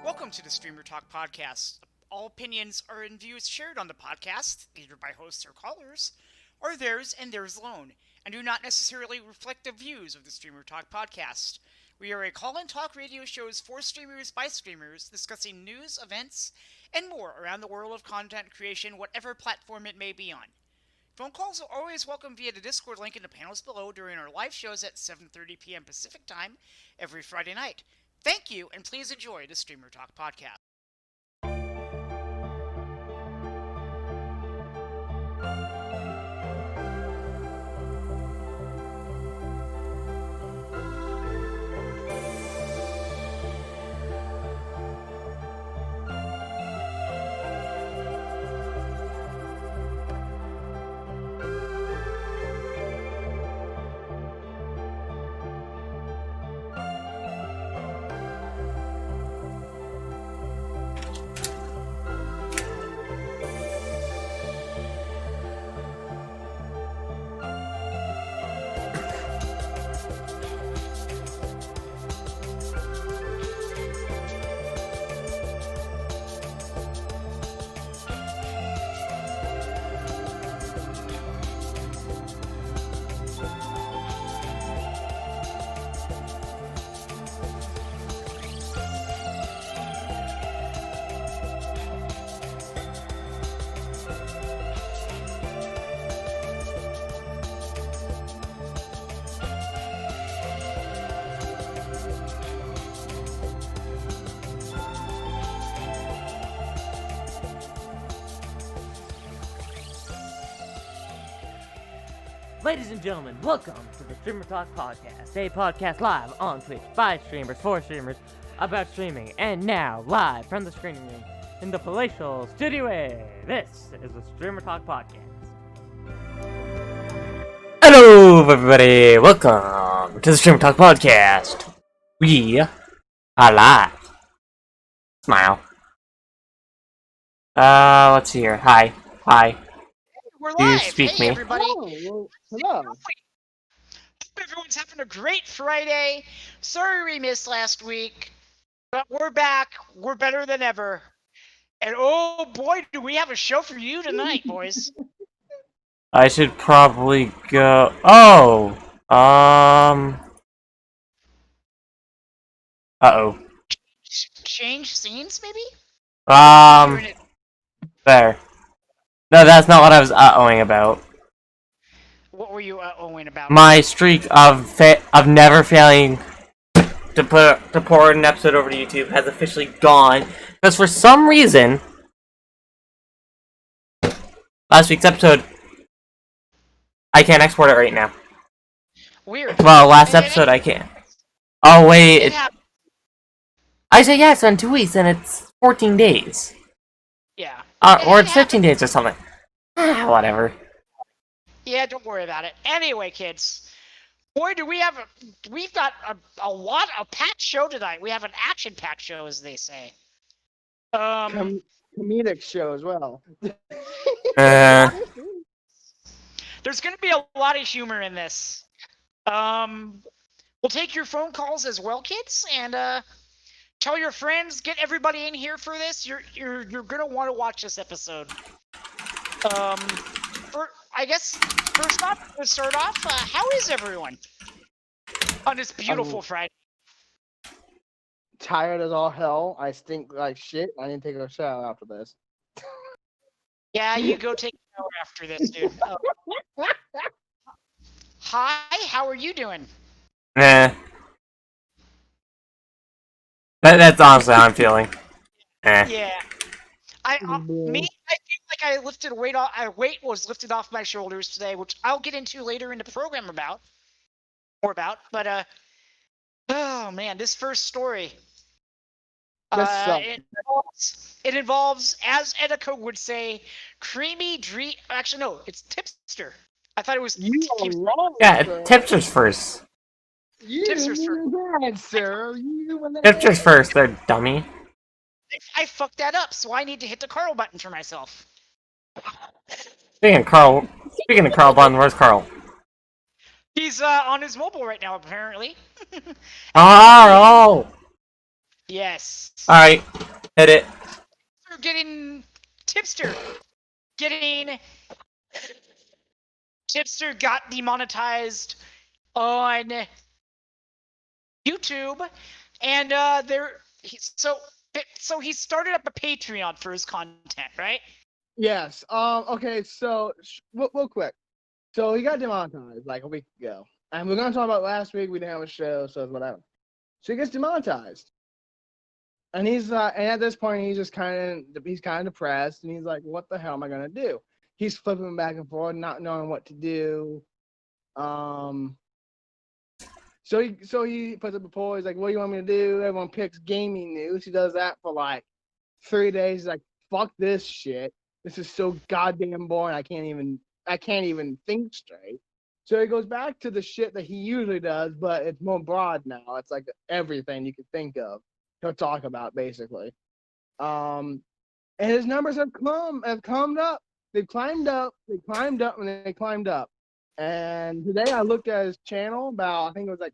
Welcome to the Streamer Talk podcast. All opinions are and views shared on the podcast, either by hosts or callers, are theirs and theirs alone, and do not necessarily reflect the views of the Streamer Talk podcast. We are a call-in talk radio shows for streamers by streamers, discussing news, events, and more around the world of content creation, whatever platform it may be on. Phone calls are always welcome via the Discord link in the panels below during our live shows at 7:30 p.m. Pacific Time every Friday night. Thank you, and please enjoy the Streamer Talk podcast. Ladies and gentlemen, welcome to the Streamer Talk Podcast, a podcast live on Twitch by streamers for streamers about streaming, and now live from the screening room in the palatial studio. This is the Streamer Talk Podcast. Hello, everybody. Welcome to the Streamer Talk Podcast. We are live. Smile. Let's see here. Hi. We're Do you live. speak Hey, me? everybody. Oh, hello. Hope everyone's having a great Friday. Sorry we missed last week, but we're back. We're better than ever. And oh boy, do we have a show for you tonight, boys. I should probably go. Oh, Uh-oh. Change scenes, maybe? There. No, that's not what I was uh-ohing about. What were you owing about? My streak of never failing to pour an episode over to YouTube has officially gone, because for some reason, last week's episode, I can't export it right now. Weird. Well, last episode I can. Oh wait, I say yeah, it's on 2 weeks and it's 14 days. Yeah. Or it's 15 days or something. Whatever. Yeah, don't worry about it. Anyway, kids, boy, do we've got a lot of packed show tonight. We have an action-packed show, as they say. Comedic show as well. Uh, There's going to be a lot of humor in this. We'll take your phone calls as well, kids, and tell your friends, get everybody in here for this. You're gonna want to watch this episode. I guess first off, to start off, how is everyone on this beautiful Friday? Tired as all hell. I stink like shit. I need to take a shower after this. Yeah, you go take a shower after this, dude. Hi, how are you doing? That's honestly how I'm feeling. Yeah. I feel like I lifted weight off. Weight was lifted off my shoulders today, which I'll get into later in the program more about. But oh man, this first story. It involves, as Ediko would say, creamy dream. Actually, no, it's Tipster. I thought it was. You are wrong. Yeah, sir. Tipster's first. Tipster's Tipster's first, they're dummy. I fucked that up, so I need to hit the Carl button for myself. Speaking of Carl Button, where's Carl? He's on his mobile right now, apparently. Carl! Yes. Alright, hit it. We're getting Tipster. Tipster got demonetized on YouTube, and so he started up a Patreon for his content, right? Yes. Okay. So real quick. So he got demonetized like a week ago, and we're gonna talk about last week. We didn't have a show, so it's whatever. So he gets demonetized, and and at this point he's kind of depressed, and he's like, "What the hell am I gonna do?" He's flipping back and forth, not knowing what to do. So he puts up a poll. He's like, "What do you want me to do?" Everyone picks gaming news. He does that for like 3 days. He's like, "Fuck this shit. This is so goddamn boring. I can't even think straight." So he goes back to the shit that he usually does, but it's more broad now. It's like everything you could think of, he'll talk about basically. And his numbers have climbed up. They've climbed up. They climbed up, and they climbed up. And today I looked at his channel about, I think it was like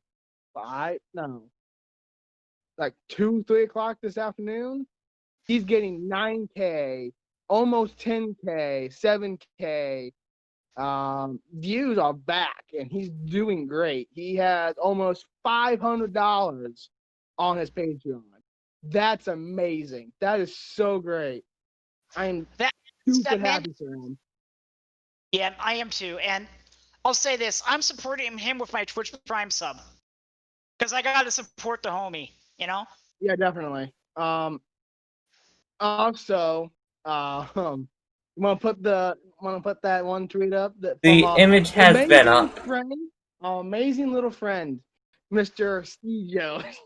2, 3 o'clock this afternoon. He's getting 9K, almost 10K, 7K. Views are back, and he's doing great. He has almost $500 on his Patreon. That's amazing. That is so great. I'm super happy for him. Yeah, I am too. And I'll say this: I'm supporting him with my Twitch Prime sub because I gotta support the homie. You know? Yeah, definitely. Also, want to put that one tweet up that from The image has been up. Amazing little friend, Mr. Steve Jones.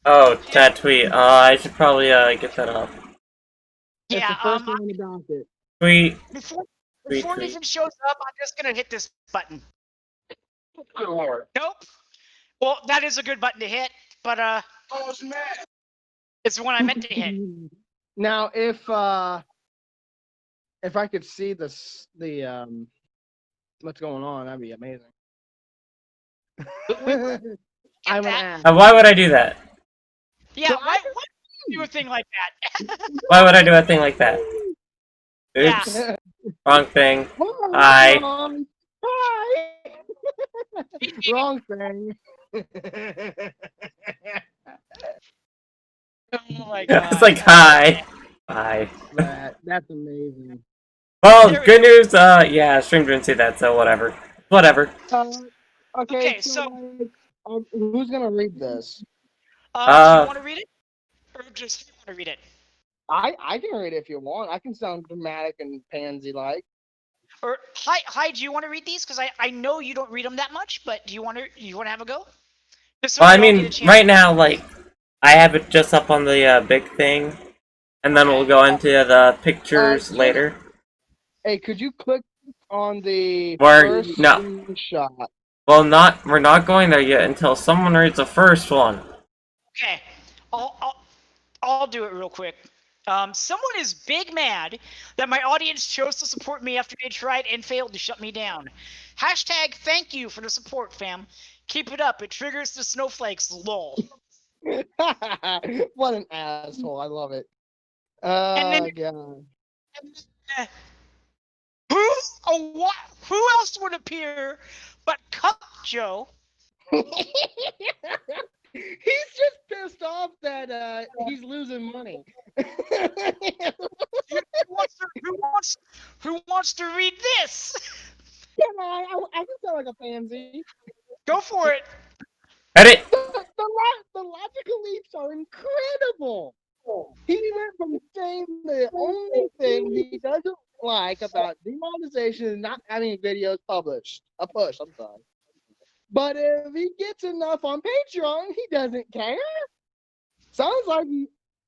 Oh, that tweet. I should probably get that up. It's the first one on the docket. Tweet. Before it even shows up, I'm just gonna hit this button. Nope. Well, that is a good button to hit, but it's the one I meant to hit. Now, if I could see the what's going on, that'd be amazing. I would ask. Why would I do that? Yeah, why would you do a thing like that? Why would I do a thing like that? Oops. Yeah. Wrong thing. Hi. Hi. Wrong thing. Oh my god. It's like, hi. Bye. That's amazing. Well, good news, yeah, stream didn't see that, so whatever. Whatever. Okay, so who's gonna read this? Do you want to read it? Or just you want to read it? I can read it if you want. I can sound dramatic and pansy-like. Or, hi, do you want to read these? Because I know you don't read them that much, but do you want to have a go? Well, I mean, right now, like, I have it just up on the big thing, and then we'll go into the pictures later. Hey, could you click on the first screenshot? Well, we're not going there yet until someone reads the first one. Okay, I'll do it real quick. Someone is big mad that my audience chose to support me after they tried and failed to shut me down. Hashtag thank you for the support, fam. Keep it up. It triggers the snowflakes, lol. What an asshole. I love it. God. Who else would appear but Cup Joe? He's just pissed off that he's losing money. Who wants to read this? Come on, I can sound like a pansy. Go for it. Edit. The logical leaps are incredible. He went from saying the only thing he doesn't like about demonetization is not having videos pushed. I'm sorry. But if he gets enough on Patreon, he doesn't care. Sounds like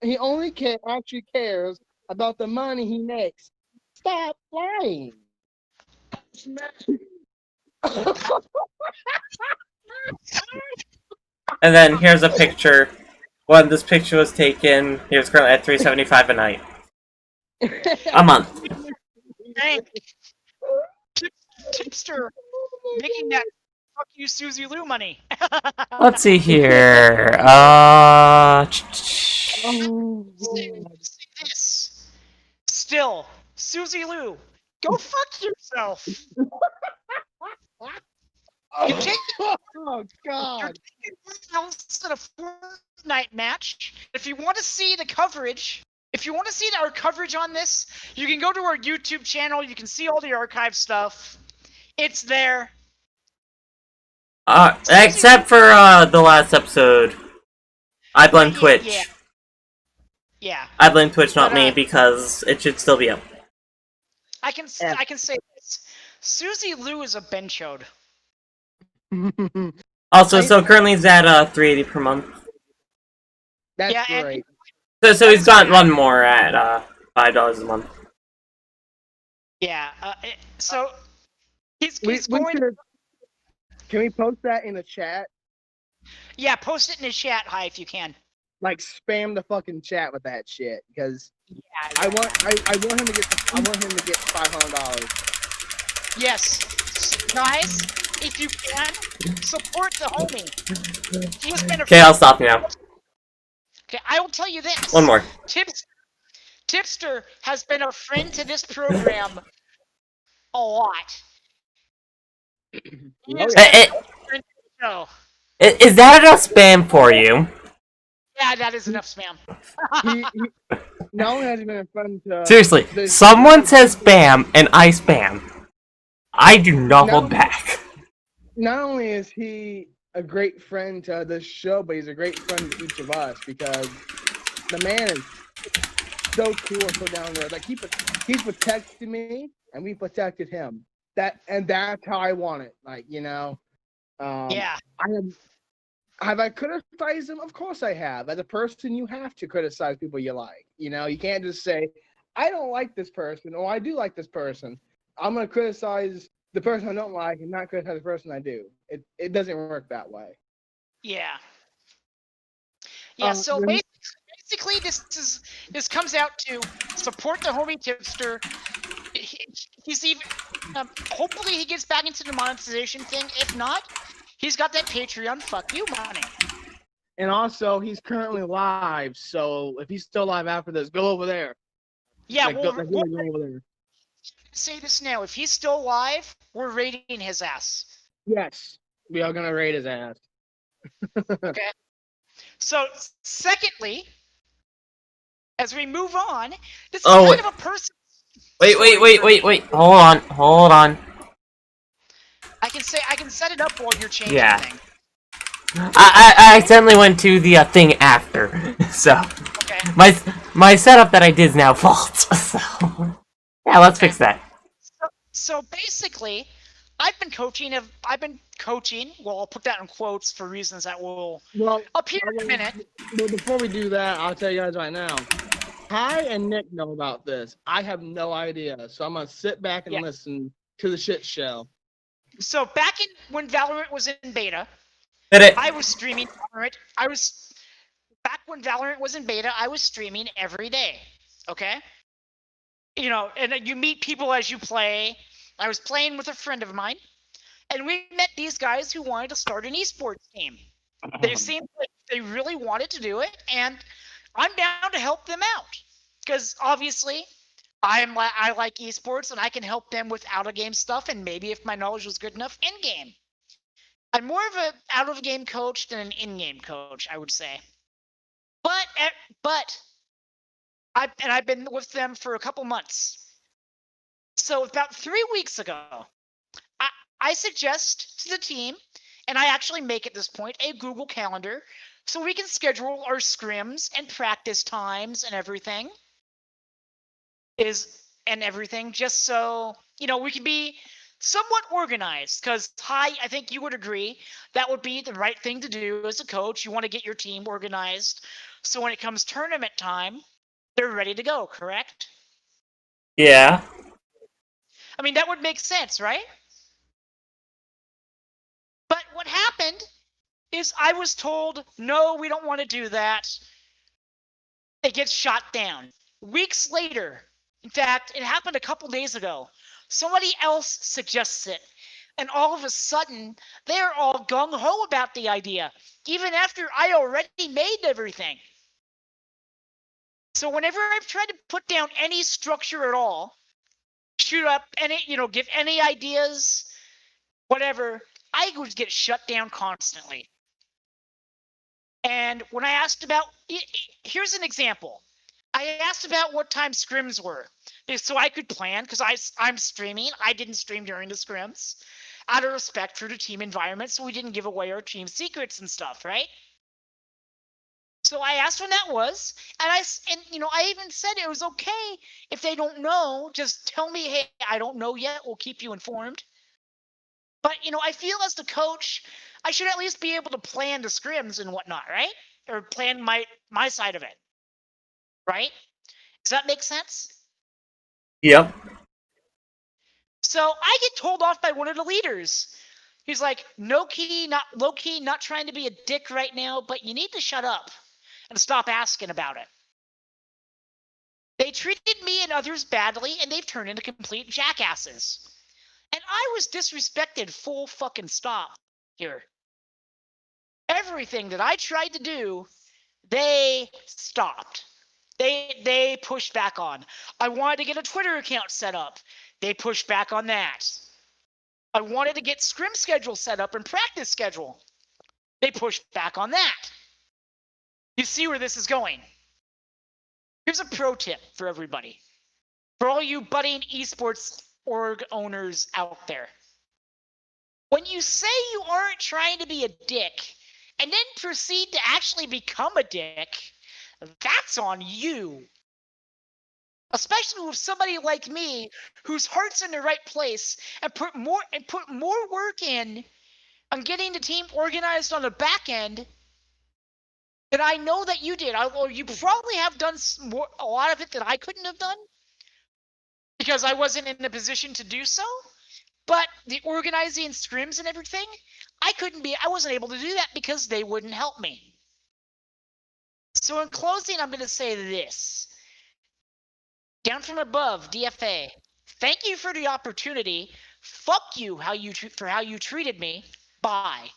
he only actually cares about the money he makes. Stop lying. And then here's a picture. When this picture was taken, he was currently at $3.75 a night. A month. Dang. Tipster making that you Susie Lou money. Let's see here. Oh, Say this. Still, Susie Lou, go fuck yourself. You take oh God. else in a Fortnite match. If you want to see the coverage, if you want to see our coverage on this, you can go to our YouTube channel. You can see all the archive stuff. It's there. Except for the last episode. I blame Twitch. Yeah. I blame Twitch, not But, me, because it should still be up. I can say this. Susie Lou is a benchode. Also, so currently he's at $3.80 per month. That's Yeah, great. So he's got one more at $5 a month. Yeah. So he's We going. Can we post that in the chat? Yeah, post it in the chat, hi, if you can. Like spam the fucking chat with that shit because Yeah. I want him to get $500. Yes, guys, if you can support the homie. He has been a Okay, I'll stop you now. Okay, I will tell you this. One more. Tipster has been a friend to this program a lot. Is that enough spam for you? Yeah, that is enough spam. he not only has he been a friend to Seriously, someone says spam and I spam. I do not hold back. Not only is he a great friend to this show, but he's a great friend to each of us because the man is so cool and so down there. Like he's protected me and we protected him. That's how I want it. Like, you know. Yeah. Have I criticized him? Of course I have. As a person, you have to criticize people you like. You know, you can't just say, I don't like this person or I do like this person. I'm going to criticize the person I don't like and not criticize the person I do. It doesn't work that way. Yeah. Yeah, so basically this comes out to support the homie Tipster. He's even hopefully he gets back into the monetization thing. If not, he's got that Patreon fuck you money. And also, he's currently live, so if he's still live after this, go over there. Yeah, go over there. Say this now. If he's still live, we're raiding his ass. Yes, we are gonna raid his ass. Okay. So, secondly, as we move on, this is kind of a person. Wait. Hold on. I can set it up while you're changing things. I accidentally went to the thing after, so my setup that I did is now fault. So yeah, let's fix that. So basically, I've been coaching. Well, I'll put that in quotes for reasons that will appear in a minute. Well, before we do that, I'll tell you guys right now. Ty and Nick know about this. I have no idea, so I'm gonna sit back and listen to the shit show. So back when Valorant was in beta, I was streaming Valorant. Back when Valorant was in beta, I was streaming every day. Okay? You know, and you meet people as you play. I was playing with a friend of mine, and we met these guys who wanted to start an esports team. They seemed like they really wanted to do it, and I'm down to help them out. Because obviously, I like esports, and I can help them with out-of-game stuff, and maybe if my knowledge was good enough, in-game. I'm more of an out-of-game coach than an in-game coach, I would say. But I've been with them for a couple months. So about 3 weeks ago, I suggest to the team, and I actually make at this point a Google Calendar, so we can schedule our scrims and practice times and everything. Just so we can be somewhat organized, because I think you would agree that would be the right thing to do as a coach. You want to get your team organized so when it comes tournament time, they're ready to go, correct? Yeah. I mean, that would make sense, right? But what happened is I was told, no, we don't want to do that. It gets shot down. Weeks later, in fact, it happened a couple days ago, somebody else suggests it. And all of a sudden, they're all gung-ho about the idea, even after I already made everything. So whenever I've tried to put down any structure at all, shoot up any, give any ideas, whatever, I would get shut down constantly. And when I asked about, here's an example. I asked about what time scrims were, so I could plan, because I'm streaming. I didn't stream during the scrims, out of respect for the team environment, so we didn't give away our team secrets and stuff, right? So I asked when that was, and I even said it was okay if they don't know, just tell me, hey, I don't know yet. We'll keep you informed. But I feel as the coach, I should at least be able to plan the scrims and whatnot, right? Or plan my side of it, right? Does that make sense? Yep. So I get told off by one of the leaders. He's like, low key, not trying to be a dick right now, but you need to shut up and stop asking about it. They treated me and others badly, and they've turned into complete jackasses. And I was disrespected full fucking stop here. Everything that I tried to do, they stopped. They pushed back on. I wanted to get a Twitter account set up. They pushed back on that. I wanted to get scrim schedule set up and practice schedule. They pushed back on that. You see where this is going. Here's a pro tip for everybody. For all you budding esports org owners out there. When you say you aren't trying to be a dick and then proceed to actually become a dick, that's on you. Especially with somebody like me whose heart's in the right place and put more work in on getting the team organized on the back end than I know that you did. Or you probably have done a lot of it that I couldn't have done because I wasn't in a position to do so. But the organizing scrims and everything, I wasn't able to do that because they wouldn't help me. So in closing, I'm going to say this. Down from above, DFA, thank you for the opportunity. Fuck you for how you treated me. Bye.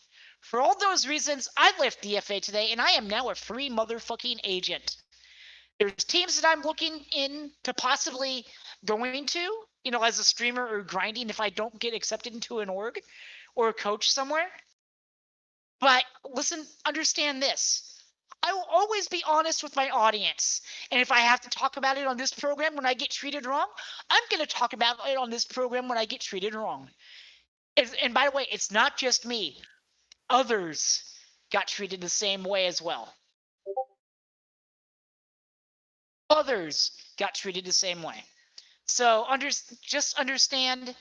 For all those reasons, I left DFA today, and I am now a free motherfucking agent. There's teams that I'm looking in to possibly going to, as a streamer or grinding if I don't get accepted into an org or a coach somewhere. But listen, understand this. I will always be honest with my audience. And if I have to talk about it on this program when I get treated wrong, I'm going to talk about it on this program when I get treated wrong. And by the way, it's not just me. Others got treated the same way as well. Others got treated the same way. So just understand,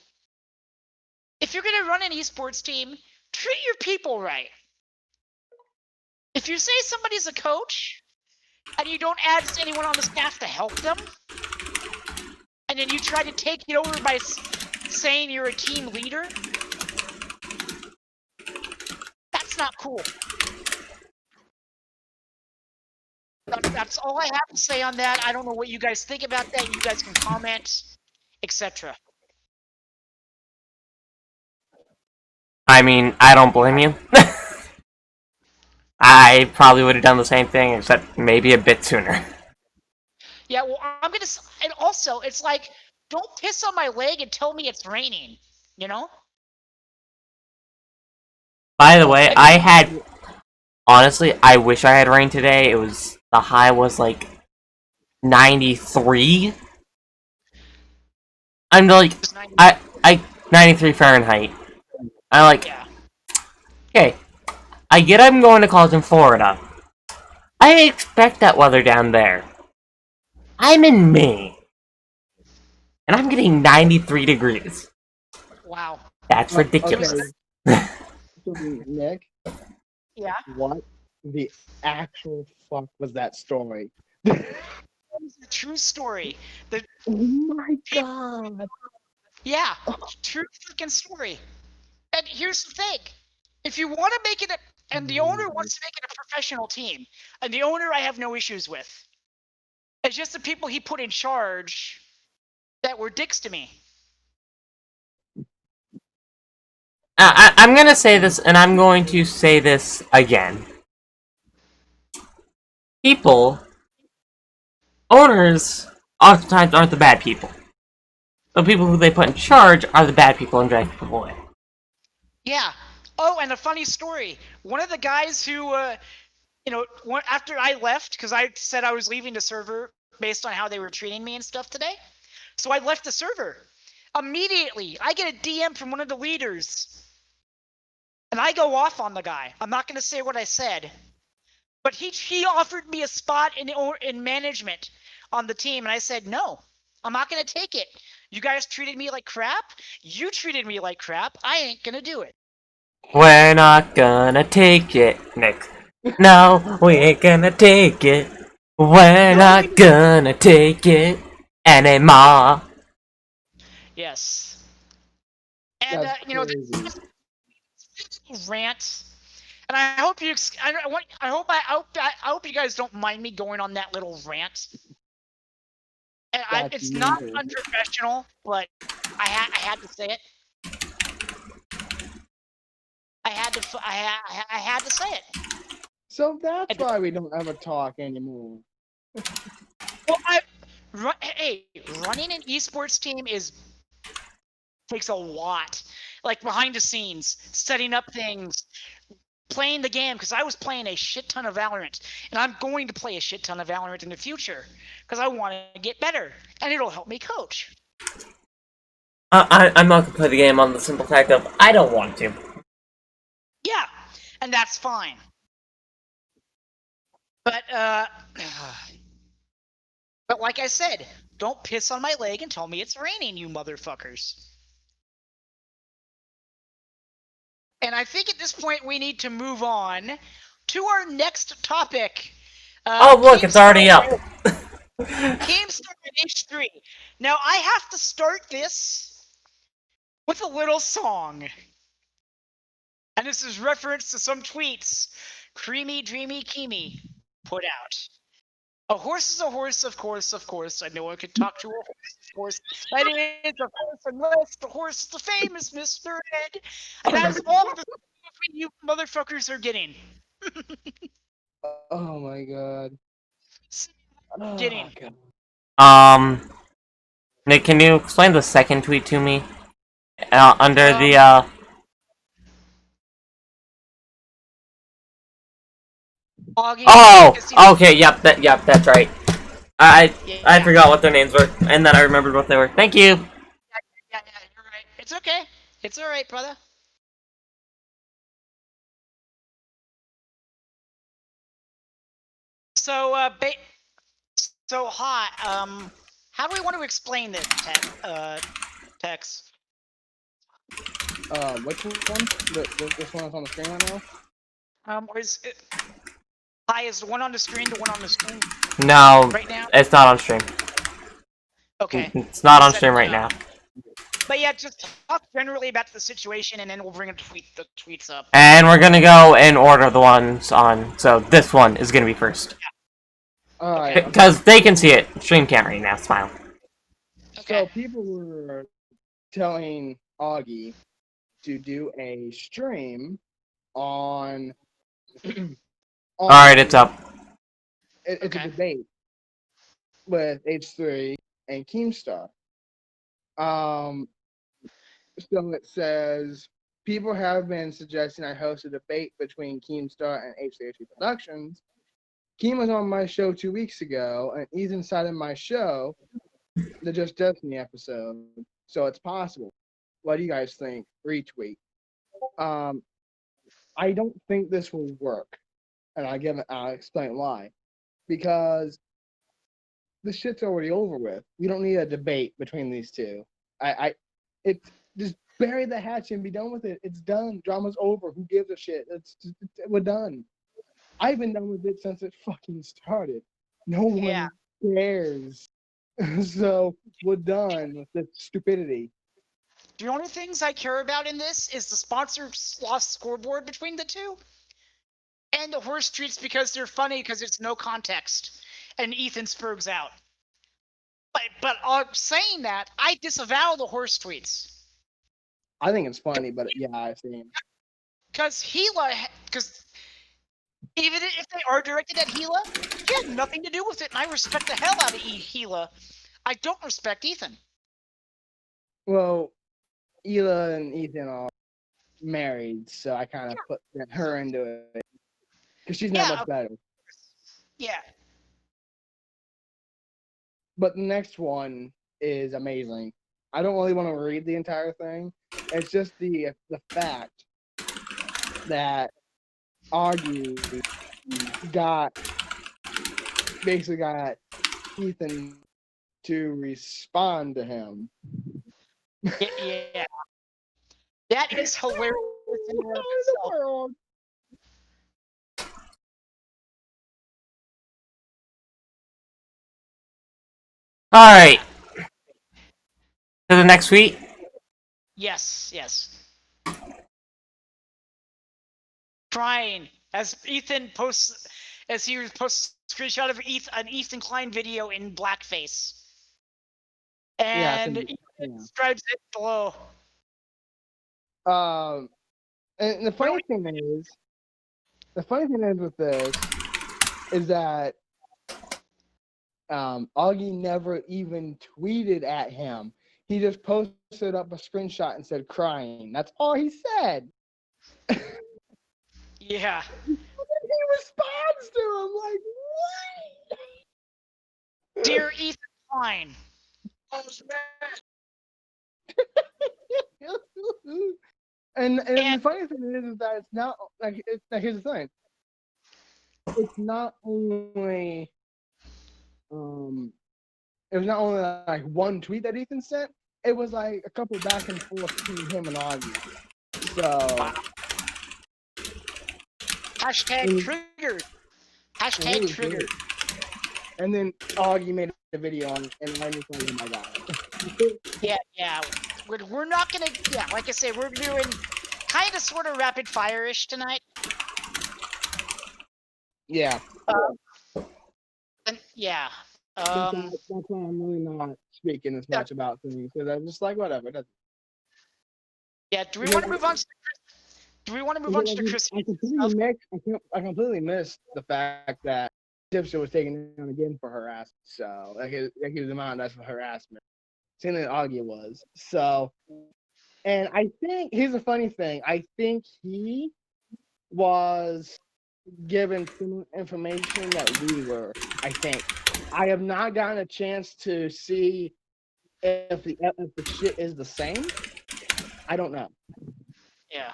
if you're going to run an esports team, treat your people right. If you say somebody's a coach and you don't add anyone on the staff to help them, and then you try to take it over by saying you're a team leader, that's not cool. That's all I have to say on that. I don't know what you guys think about that. You guys can comment, etc. I mean, I don't blame you. I probably would have done the same thing, except maybe a bit sooner. Yeah, well, and also, it's like, don't piss on my leg and tell me it's raining, you know? By the way, honestly, I wish I had rain today. The high was like 93. I'm like, 93 Fahrenheit. I'm like, Yeah. okay, I get I'm going to college in Florida. I expect that weather down there. I'm in Maine. And I'm getting 93 degrees. Wow. That's ridiculous. Okay. Nick? Yeah? What the actual fuck was that story? It's a true story. Oh my god. Yeah, true freaking story. And here's the thing. If you want to make it and the owner wants to make it a professional team, and the owner I have no issues with. It's just the people he put in charge that were dicks to me. I'm gonna say this, and I'm going to say this again. People, owners, oftentimes aren't the bad people. The people who they put in charge are the bad people and drag people away. Yeah. Oh, and a funny story. One of the guys who, after I left, because I said I was leaving the server based on how they were treating me and stuff today, so I left the server. Immediately, I get a DM from one of the leaders, and I go off on the guy. I'm not going to say what I said, but he offered me a spot in management on the team, and I said no. I'm not going to take it. You guys treated me like crap. You treated me like crap. I ain't going to do it. We're not gonna take it, Nick. No, we ain't gonna take it. We're not gonna take it anymore. Yes. And That's crazy. Rant. And I hope you. I hope you guys don't mind me going on that little rant. And That's it's not mental. unprofessional, but I had to say it. I had to say it. So that's why we don't ever talk anymore. Well, hey, running an esports team takes a lot. Like behind the scenes, setting up things, playing the game, because I was playing a shit ton of Valorant, and I'm going to play a shit ton of Valorant in the future because I want to get better, and it'll help me coach. I'm not gonna play the game on the simple fact of I don't want to. Yeah, and that's fine. But but like I said, don't piss on my leg and tell me it's raining, you motherfuckers. And I think at this point we need to move on to our next topic. Oh look, it's already up. Keemstar H3. Now I have to start this with a little song. And this is reference to some tweets Creamy Dreamy Keemy put out. A horse is a horse, of course, of course. I know I could talk to a horse, of course. That is, of course, unless the horse is the famous Mr. Ed. And that's all the you motherfuckers are getting. Oh my god. Oh Getting. god. Nick, can you explain the second tweet to me? Under the Auggie, Oh, okay. Yep, that's right. I yeah. forgot what their names were, and then I remembered what they were. Thank you. Yeah, you're right. It's okay. It's all right, brother. So, so hot. How do we want to explain this, Tex? Which one? This one that's on the screen right now? Or is it? Hi, is the one on the screen the one on the screen No, right now? it's not on stream. Okay. It's not on stream right now. But yeah, just talk generally about the situation, and then we'll bring the tweets up. And we're gonna go in order the ones on. So this one is gonna be first. Yeah. Alright. Because they can see it. Stream can't right now. Smile. Okay. So people were telling Auggie to do a stream on. Alright, it's up. It's Okay. a debate with H3 and Keemstar. So it says people have been suggesting I host a debate between Keemstar and H3 Productions. Keem was on my show 2 weeks ago, and he's inside of my show, the Just Destiny episode. So it's possible. What do you guys think? Retweet. I don't think this will work, and I'll explain why. Because the shit's already over with. We don't need a debate between these two. It's just bury the hatch and be done with it. It's done. Drama's over. Who gives a shit? We're done. I've been done with it since it fucking started. No one cares. So we're done with this stupidity. The only things I care about in this is the sponsor lost scoreboard between the two, and the horse treats because they're funny because it's no context, and Ethan Spurg's out. But saying that, I disavow the horse tweets. I think it's funny, but yeah, I've seen. Because even if they are directed at Gila, he had nothing to do with it, and I respect the hell out of Gila. I don't respect Ethan. Well, Hila and Ethan are married, so I kind of put her into it because she's not much better. Yeah. But the next one is amazing. I don't really want to read the entire thing. It's just the fact that Auggie basically got Ethan to respond to him. Yeah. That is hilarious in and of itself. Alright. To the next tweet? Yes. Crying as Ethan posts, as he posts a screenshot of an Ethan Klein video in blackface. And Ethan describes it below. And the funny thing is with this is that Auggie never even tweeted at him. He just posted up a screenshot and said crying. That's all he said. Yeah. And he responds to him like, what? Dear Ethan Klein. and the funny thing is that it's not like here's the thing. It's not only it was not only like one tweet that Ethan sent. It was like a couple back and forth between him and Auggie. So Hashtag triggered. Hashtag triggered. And then Auggie made a video on, and I just like, oh my god. Yeah. We're not gonna. Yeah, like I say, we're doing kind of sort of rapid fire-ish tonight. Yeah. Yeah. That's why I'm really not speaking as much about things, because I'm just like, whatever. Yeah. Do we want to move on? Do we want to move on to the Chris? I completely missed the fact that Tipster was taken down again for harassment. So like he was demonetized for harassment. Same thing that Auggie was. So, and I think here's the funny thing. I think he was given similar information that we were. I think I have not gotten a chance to see if the shit is the same. I don't know. Yeah.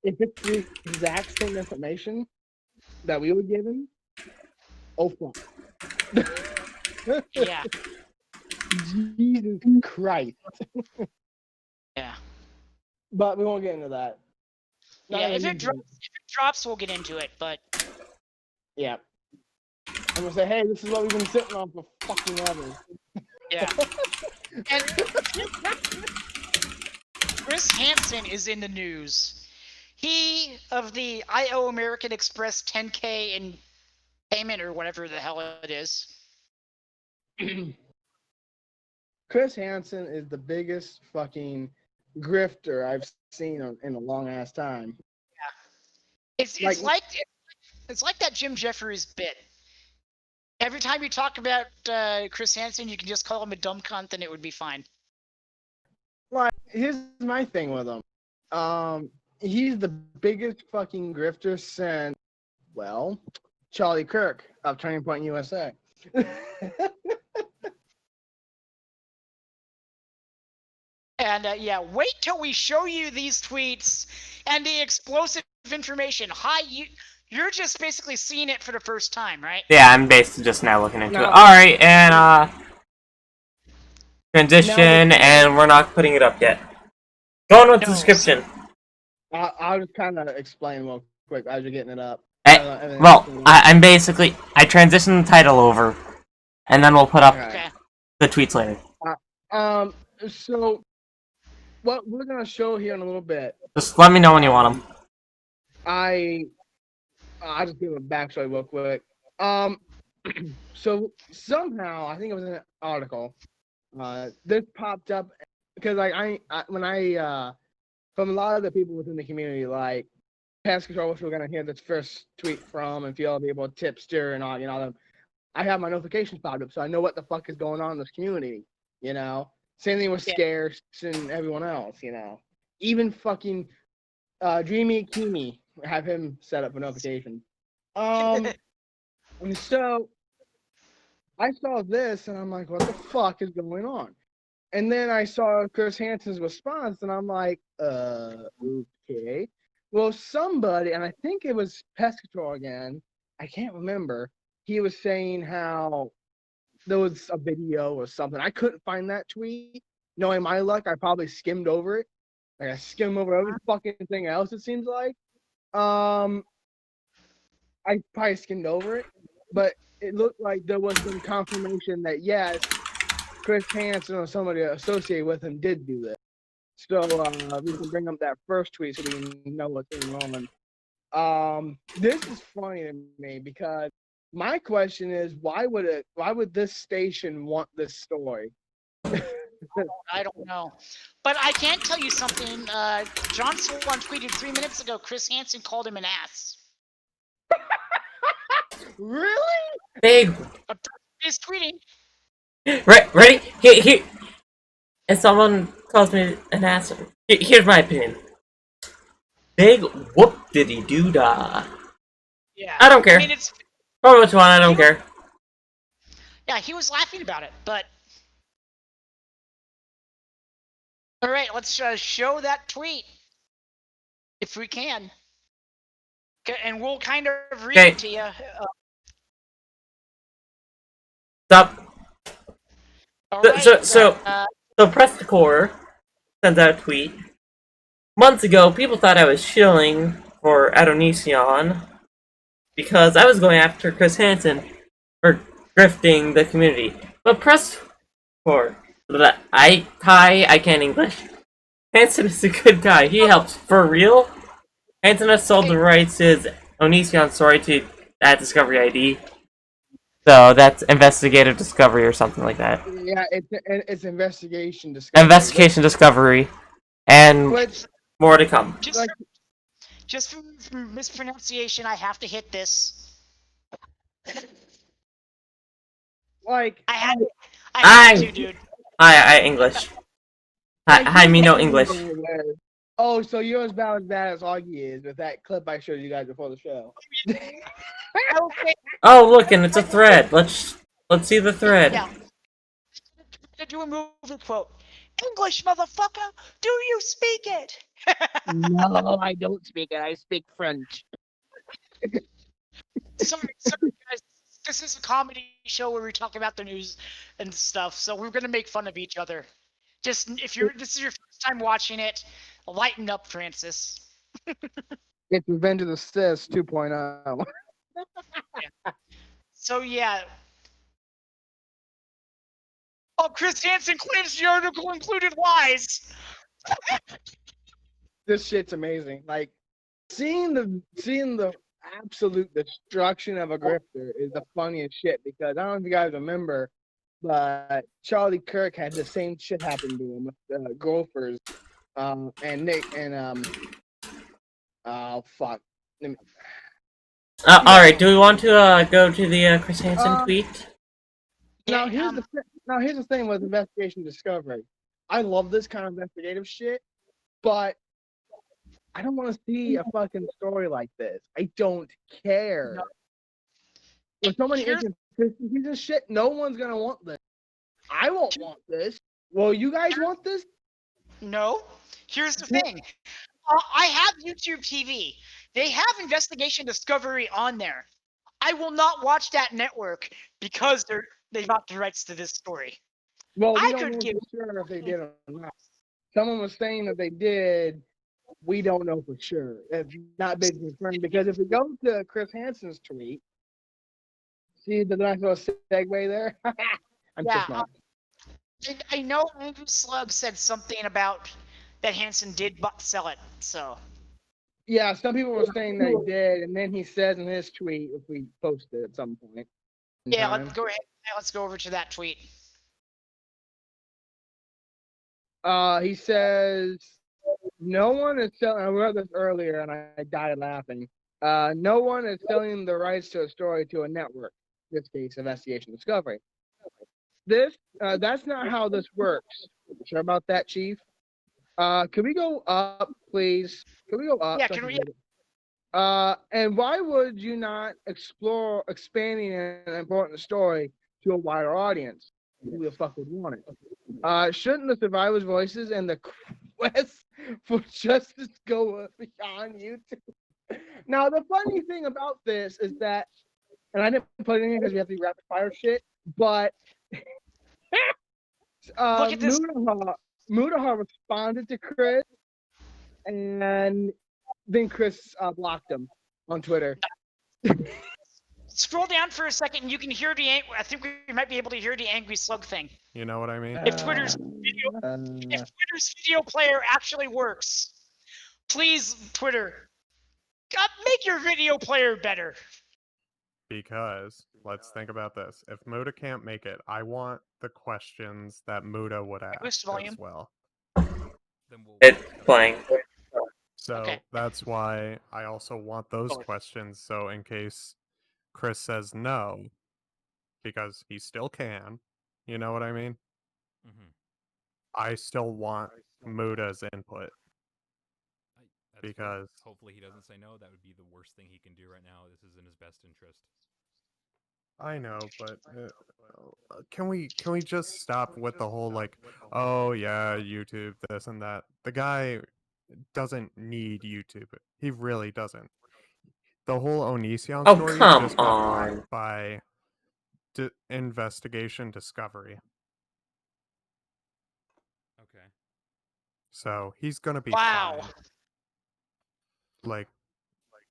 If it's the exact same information that we were given, oh fuck. Yeah. Jesus Christ. Yeah. But we won't get into that. Yeah, if it drops, we'll get into it, but... Yeah. I'm gonna say, hey, this is what we've been sitting on for fucking ever. Yeah. And Chris Hansen is in the news. He, of the I owe American Express 10K in payment or whatever the hell it is. Chris Hansen is the biggest fucking grifter I've seen in a long ass time. Yeah. It's like that Jim Jefferies bit. Every time you talk about Chris Hansen, you can just call him a dumb cunt and it would be fine. Like, here's my thing with him. He's the biggest fucking grifter since, well, Charlie Kirk of Turning Point USA. And yeah, wait till we show you these tweets and the explosive information. Hi, you're just basically seeing it for the first time, right? Yeah, I'm basically just now looking into it. Alright, and transition, and we're not putting it up yet. Go on with the description. I'll just kind of explain real quick as you're getting it up. I transitioned the title over, and then we'll put up the tweets later. So what we're gonna show here in a little bit. Just let me know when you want them. I just give a backstory real quick. So somehow I think it was in an article. This popped up because when I from a lot of the people within the community, like pest control, which we're gonna hear this first tweet from, and feel people, Tipster and all, them. I have my notifications popped up, so I know what the fuck is going on in this community. Same thing with Yeah. Scarce and everyone else. Even fucking Dreamy Keemy, have him set up a notification. And so I saw this, and I'm like, what the fuck is going on? And then I saw Chris Hansen's response, and I'm like, okay. Well, somebody, and I think it was Pest Control again, I can't remember. He was saying how there was a video or something. I couldn't find that tweet. Knowing my luck, I probably skimmed over it. Like I skimmed over every fucking thing else, it seems like. I probably skimmed over it, but it looked like there was some confirmation that yes, Chris Hansen or somebody associated with him did do this. So we can bring up that first tweet so we know what's going on. This is funny to me because my question is, why would this station want this story? I don't know. But I can tell you something. John Swan tweeted 3 minutes ago, Chris Hansen called him an ass. Really? Big. He's tweeting. Right, ready? Here. If someone calls me an ass, here's my opinion. Big whoop diddy doo dah. Yeah. I don't care. I mean, it's Call me what you want, I don't care. yeah. He was laughing about it, but all right. Let's show that tweet if we can. Okay, and we'll kind of read it to you. Stop. All right, So Press the Core sends out a tweet. Months ago, people thought I was shilling for Onision because I was going after Chris Hansen for grifting the community. But Press Core, I can't English. Hansen is a good guy. He helps for real. Hansen has sold the rights to his Onision story to that Discovery ID. So that's investigative discovery or something like that. Yeah, it's investigation discovery. Investigation discovery, and more to come. Just for mispronunciation, I have to hit this. Like I had to, dude. I English. I mean no English. Oh, so you're as bad as Auggie is with that clip I showed you guys before the show. Oh, look, and it's a thread. Let's see the thread. Yeah. To do a movie quote. English, motherfucker. Do you speak it? No, I don't speak it. I speak French. Sorry, guys. This is a comedy show where we talk about the news and stuff, so we're gonna make fun of each other. Just if this is your first time watching it, lighten up, Francis. It's Revenge of the Sis 2.0. Yeah. So yeah. Oh, Chris Hansen claims the article included lies. This shit's amazing. Like seeing the absolute destruction of a grifter is the funniest shit because I don't know if you guys remember, but Charlie Kirk had the same shit happen to him with golfers, and Nick and oh fuck. All right. Do we want to go to the Chris Hansen tweet? Now here's the thing with investigation discovery. I love this kind of investigative shit, but I don't want to see a fucking story like this. I don't care. No. With so many inconsistencies and shit, no one's gonna want this. I won't want this. Well, you guys want this? No. Here's the thing. I have YouTube TV. They have Investigation Discovery on there. I will not watch that network because they got the rights to this story. Well, we don't know for sure if they did or not. Someone was saying that they did. We don't know for sure. It's not big confirmed because if we go to Chris Hansen's tweet, see the nice little segue there? I know Andrew Slug said something about that Hansen did sell it, so. Yeah, some people were saying they did, and then he says in his tweet, if we post it at some point. Yeah, let's go ahead. Let's go over to that tweet. He says, No one is selling. I read this earlier and I died laughing. No one is selling the rights to a story to a network. In this case, Investigation Discovery. That's not how this works. Sure about that, Chief? Can we go up, please? Can we go up? Yeah, so I can we? get it? And why would you not explore expanding an important story to a wider audience? Who the fuck would want it? Shouldn't the survivors' voices and the quest for justice go beyond YouTube? Now, the funny thing about this is that, and I didn't put it in because we have to do rapid fire shit, but Look at this. Mudahar responded to Chris, and then Chris blocked him on Twitter. Scroll down for a second, and you can hear I think we might be able to hear the angry slug thing. You know what I mean? If Twitter's video player actually works, please, Twitter, make your video player better. Because let's think about this. If Muda can't make it, I want the questions that Muda would ask as well. It's playing. So Okay. that's why I also want those questions. So in case Chris says no, because he still can, you know what I mean? I still want Muda's input. Because hopefully he doesn't say no. That would be the worst thing he can do right now. This is in his best interest. I know, but can we just stop with the whole like, oh yeah, YouTube, this and that? The guy doesn't need YouTube. He really doesn't. The whole Onision Oh, story come just got on. bought by Investigation Discovery. Okay. So he's gonna be Wow. fine. Like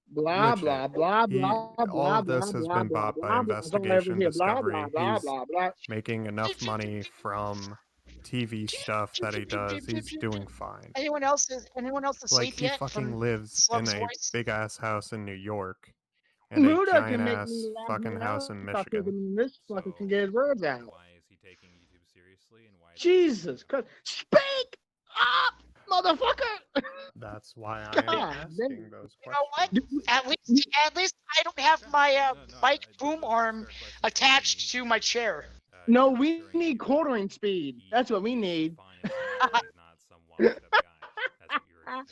blah legit. blah blah He- blah all blah of this has blah been blah bought by blah blah. That's all I ever Investigation hear. Blah Discovery. blah blah He's blah blah. making enough money from TV stuff that he does. He's doing fine. Anyone else asleep Like he yet? fucking from lives in Slug's a voice? big ass house in New York and a Muda giant can make ass me laugh fucking more house now in if I Michigan. can- This fucker can get his words out. Why is he taking YouTube seriously, and why? Is he Jesus Christ! Speak up, motherfucker! That's why I God am damn. asking those You know what? questions. At least I don't have my mic I- boom those are arm fair questions. attached to my chair. No, You're not we during need the- quartering speed. he That's what we is need. fine as long as he's not some washed up guy. That's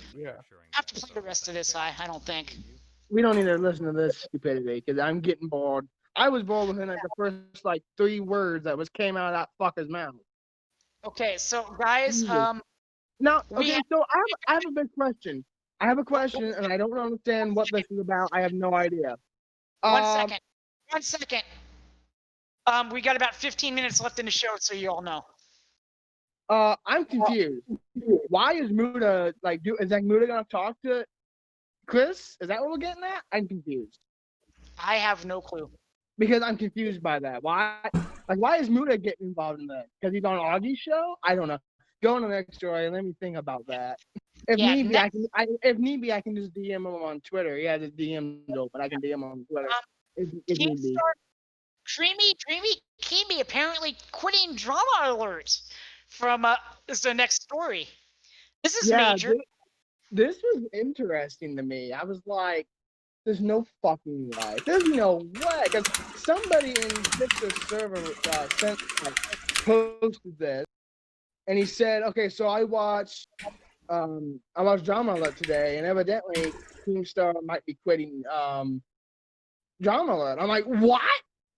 what you're Yeah. assuring I have to me. play the rest of this. I don't think. We don't need to listen to this stupidity because I'm getting bored. I was bored within like the first like 3 words that came out of that fucker's mouth. Okay, so guys, Jesus. Now, We okay, have- so I have a big question. I have a question, and I don't understand what this is about. I have no idea. One second. We got about 15 minutes left in the show, so you all know. I'm confused. Why is Muda is like Muda gonna talk to Chris? Is that what we're getting at? I'm confused I have no clue. because I'm confused by that. Why is Muda getting involved in that? Because he's on Augie's show? I don't know. Go on to the next story and let me think about that. If Yeah, need be, I can just DM him on Twitter. He has his DMs open. I can DM him on Twitter. If need be. Keemstar, Dreamy Keemy apparently quitting Drama Alert from is the next story. This is major. This was interesting to me. I was like, there's no fucking way. There's no way. Because somebody in Tipster server posted this. And he said, okay, so I watched Drama Alert today, and evidently Keemstar might be quitting Drama Alert. I'm like, what?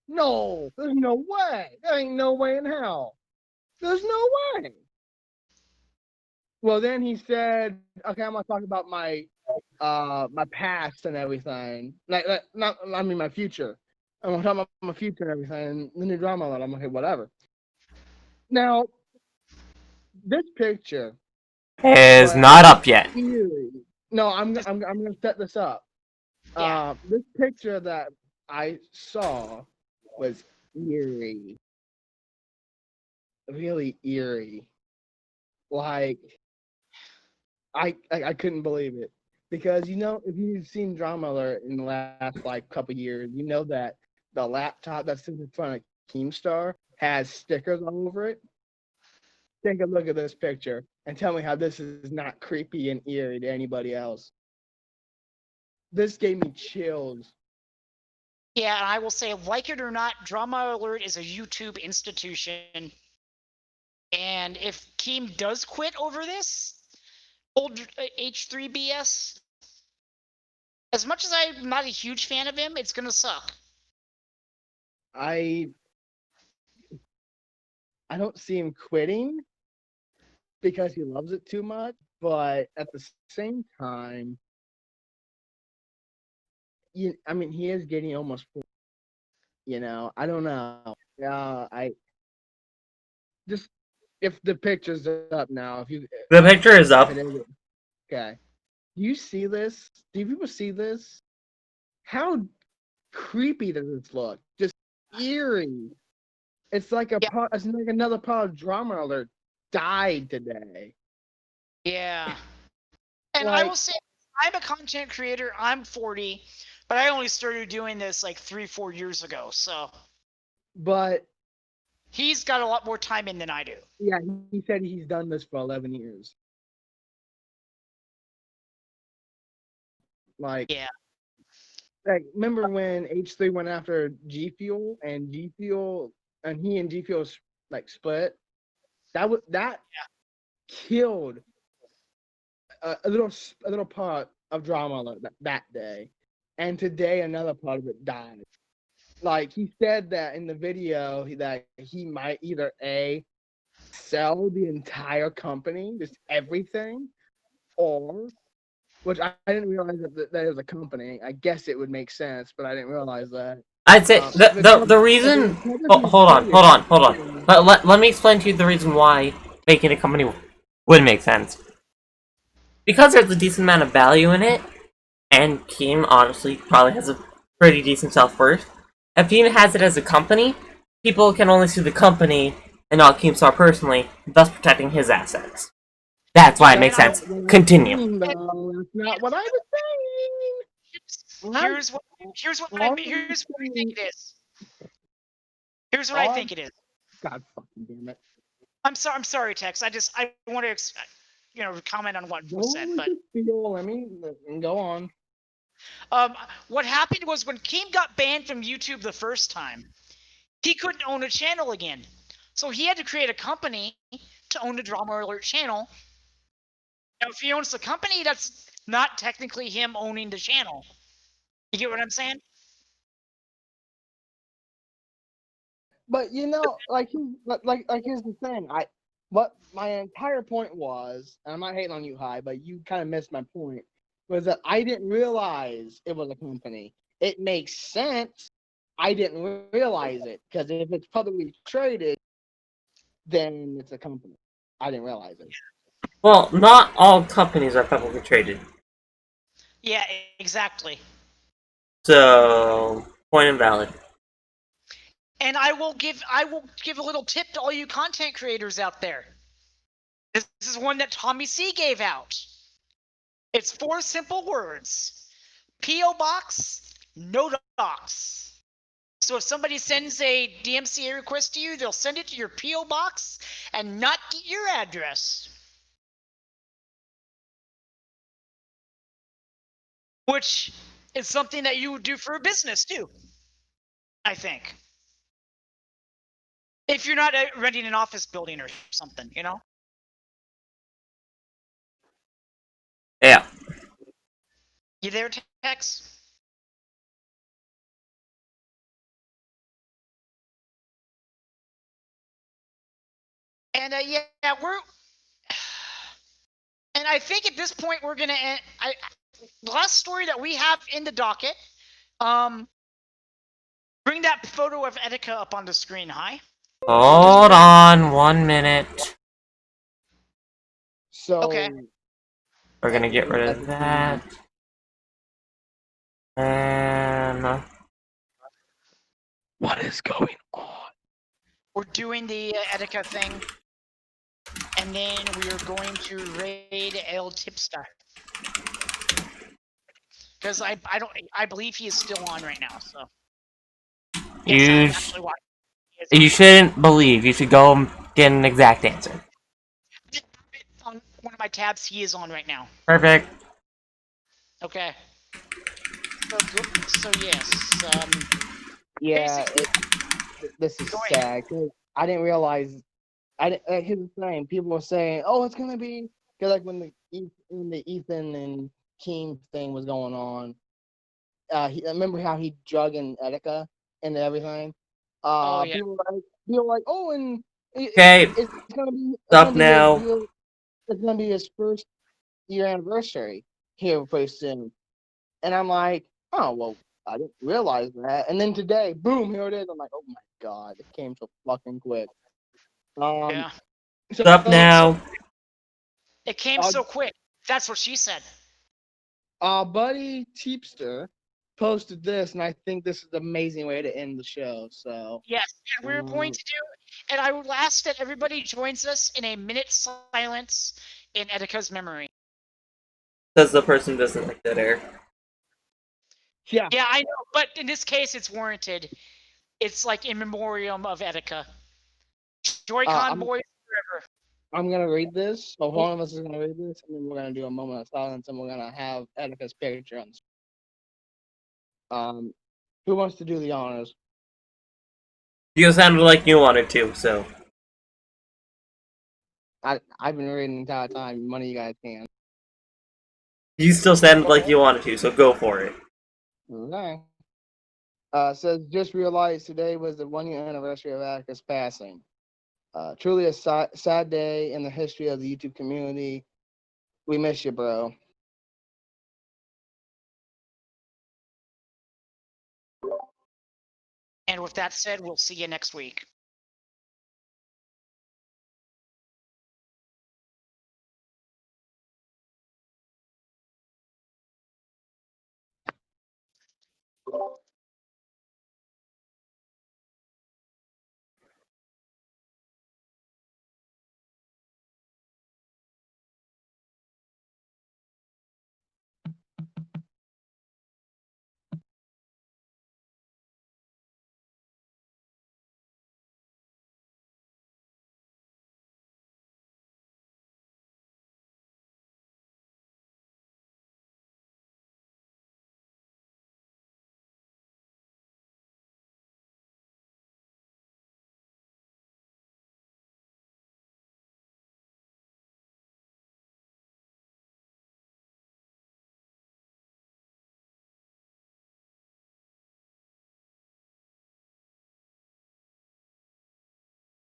No, there's no way. There ain't no way in hell. There's no way. Well, then he said, okay, I'm gonna talk about my past and everything. My future. I'm gonna talk about my future and everything. And the new Drama Alert. I'm like, okay, whatever. Now, this picture Is not up yet. eerie. No, I'm gonna set this up. Yeah. This picture that I saw was eerie, really eerie. Like, I couldn't believe it because if you've seen Drama Alert in the last couple years, you know that the laptop that's in front of Keemstar has stickers all over it. take a look at this picture and tell me how this is not creepy and eerie to anybody else. This gave me chills. Yeah, and I will say, like it or not, Drama Alert is a YouTube institution. And if Keem does quit over this old H3BS, as much as I'm not a huge fan of him, it's gonna suck. I don't see him quitting because he loves it too much, but at the same time, I mean, he is getting almost 40. I don't know. I just if the picture's up now, if you The picture is up. if it is, okay. Do you see this? Do people see this? How creepy does this look? Just eerie. It's like it's like another part of Drama Alert died today. Yeah. And I Like, will say, I'm a content creator. I'm 40, but I only started doing this like 3-4 years ago. So but he's got a lot more time in than I do. yeah, he said he's done this for 11 years. Like, Yeah. Like, remember when H3 went after G Fuel and G Fuel and G Fuel like split? That killed a little part of Drama Alert that day, and today another part of it died. Like, he said that in the video that he might either sell the entire company, just everything, or which I didn't realize that it was a company. I guess it would make sense, but I didn't realize that. I'd say the reason. Hold on. Let me explain to you the reason why making a company would make sense. Because there's a decent amount of value in it, and Keem honestly probably has a pretty decent self-worth. If Keem has it as a company, people can only see the company and not Keemstar personally, thus protecting his assets. That's why it makes sense. Continue. That's not what I was saying. Here's what I think it is. Here's what I think it is. God fucking damn it. I'm sorry, Tex. I want to comment on what was said, but Let me go on. what happened was when Keem got banned from YouTube the first time, he couldn't own a channel again. So he had to create a company to own the Drama Alert channel. Now, if he owns the company, that's not technically him owning the channel. You get what I'm saying? But here's the thing. What my entire point was, and I'm not hating on you, High, but you kind of missed my point, was that I didn't realize it was a company. It makes sense. I didn't realize it because if it's publicly traded, then it's a company. I didn't realize it. Well, not all companies are publicly traded. Yeah, exactly. So, point invalid. And I will give a little tip to all you content creators out there. This is one that Tommy C gave out. It's 4 simple words. P.O. Box, no docs. So if somebody sends a DMCA request to you, they'll send it to your P.O. Box and not get your address. Which is something that you would do for a business too, I think. If you're not renting an office building or something, you know? Yeah. You there, Tex? And and I think at this point we're gonna end. The last story that we have in the docket. Bring that photo of Etika up on the screen, Hi. Hold on 1 minute. So Okay. We're gonna get rid of that. And what is going on? We're doing the Etika thing, and then we are going to raid El Tipster. Because I believe he is still on right now. So yes, you shouldn't believe. You should go and get an exact answer. my tabs he is on right now. Perfect. Okay. So yes. Yeah, Basically- this is Go ahead. sad. 'Cause I didn't realize. Here's the thing. People were saying, "Oh, it's gonna be," because like when the Ethan and Keem thing was going on, remember how he drug in Etika and everything. Oh yeah. People were like, "Oh, and Okay, it's gonna be stop now. it's gonna be his first year anniversary here pretty soon," and I'm like, "Oh well, I didn't realize that." And then today, boom, here it is. I'm like, "Oh my god, it came so fucking quick." Yeah. So Stop now. It came so quick. That's what she said. our buddy Tipster posted this, and I think this is an amazing way to end the show. So Yes, and we're going to do. And I will ask that everybody joins us in a minute silence in Etika's memory. Because the person doesn't like that air. yeah, Yeah, I know, but in this case, it's warranted. It's like in memoriam of Etika. Joy-Con I'm boys forever. I'm gonna read this. So one of us is gonna read this, and then we're gonna do a moment of silence, and we're gonna have Etika's picture on. Who wants to do the honors? You sounded like you wanted to, so. I've been reading the entire time. One of you guys can. You still sounded like you wanted to, so go for it. Okay. Says just realized today was the 1 year anniversary of Atticus passing. Truly a sad day in the history of the YouTube community. We miss you, bro. And with that said, we'll see you next week.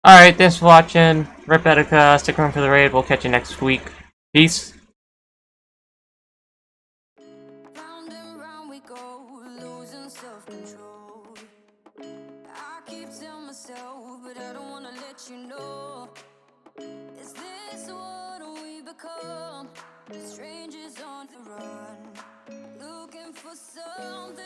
Alright, thanks for watching. Rip Etika, stick around for the raid. We'll catch you next week. Peace. Round and round we go, losing self-control. I keep telling myself, but I don't wanna let you know. Is this what we become? Strangers on the run, looking for something.